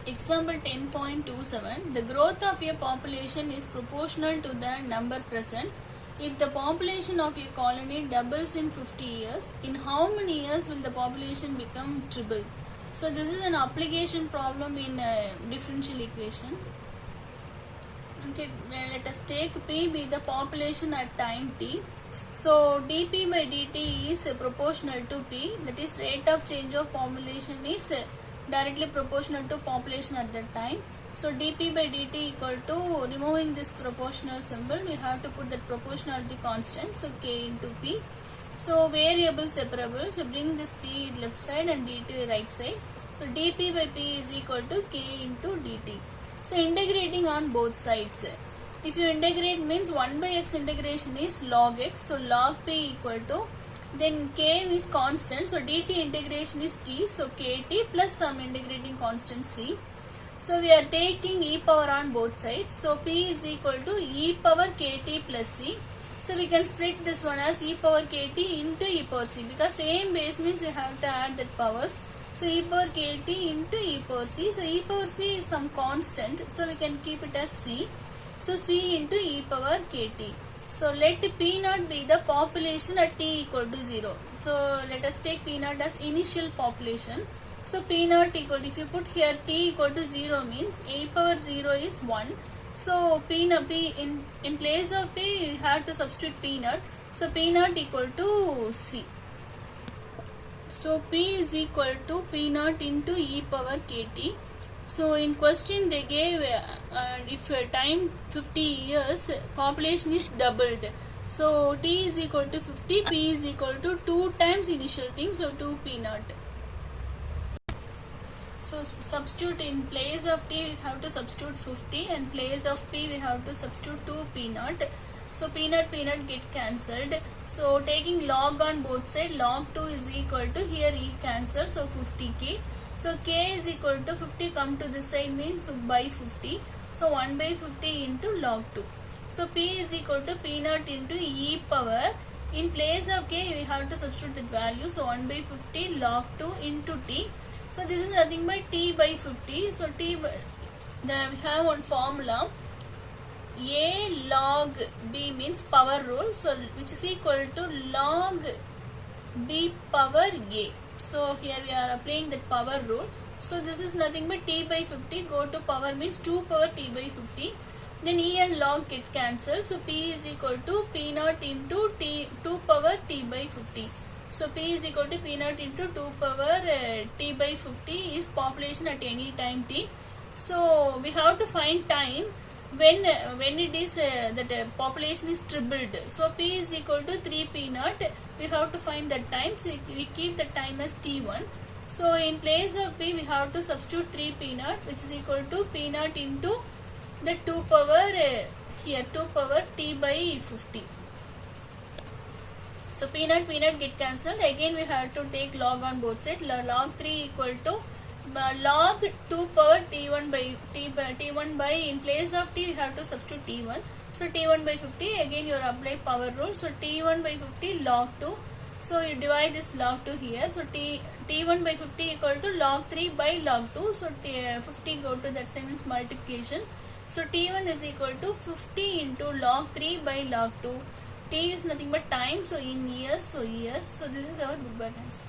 Example 10.27. The growth of a population is proportional to the number present. If the population of a colony doubles in 50 years, in how many years will the population become triple? So this is an application problem in a differential equation. Okay, let us take P be the population at time t. So dP by dt is proportional to P, that is rate of change of population is directly proportional to population at that time. So dP by dt equal to, removing this proportional symbol, we have to put that proportionality constant, so k into P. So variable separable, so bring this P left side and dt right side. So dP by P is equal to k into dt. So integrating on both sides. If you integrate means 1 by x integration is log x, so log p equal to, then k is constant, so dt integration is t, so kt plus some integrating constant c. So we are taking e power on both sides, so p is equal to e power kt plus c. So we can split this one as e power kt into e power c, because same base means we have to add that powers. So e power kt into e power c, so e power c is some constant, so we can keep it as c. So c into e power kt. So let P naught be the population at t equal to 0. So let us take P naught as initial population. So P naught equal to, if you put here t equal to 0 means e power 0 is 1. So P in place of P you have to substitute P naught. So P naught equal to C. So P is equal to P naught into e power kt. So in question they gave if time 50 years population is doubled. So t is equal to 50, p is equal to 2 times initial thing, so 2 p naught. So substitute in place of t we have to substitute 50 and place of p we have to substitute 2 p naught. So p naught get cancelled. So taking log on both sides, log 2 is equal to, here e cancel, so 50k. So k is equal to 50 come to this side means by 50. So 1 by 50 into log 2. So p is equal to p naught into e power. In place of k we have to substitute that value. So 1 by 50 log 2 into t. So this is nothing but t by 50. So t by, we have one formula. A log b means power rule. So which is equal to log b power a. So here we are applying that power rule. So this is nothing but t by 50, go to power means 2 power t by 50. Then e and log get cancelled. So p is equal to p naught into t 2 power t by 50. So p is equal to p naught into 2 power t by 50 is population at any time t. So we have to find time when it is that population is tripled. So p is equal to 3 p naught. We have to find that time, so we keep the time as t1. So in place of p we have to substitute 3 p naught, which is equal to p naught into the 2 power here 2 power t by 50. So p naught get cancelled. Again we have to take log on both sides. Log 3 equal to log 2 power t1 by in place of t we have to substitute t1. So t1 by 50, again you apply power rule. So t1 by 50 log 2. So you divide this log 2 here. So t1 by 50 equal to log 3 by log 2. So 50 go to that same means multiplication. So t1 is equal to 50 into log 3 by log 2. T is nothing but time, so in years, so years. So this is our book bag answer.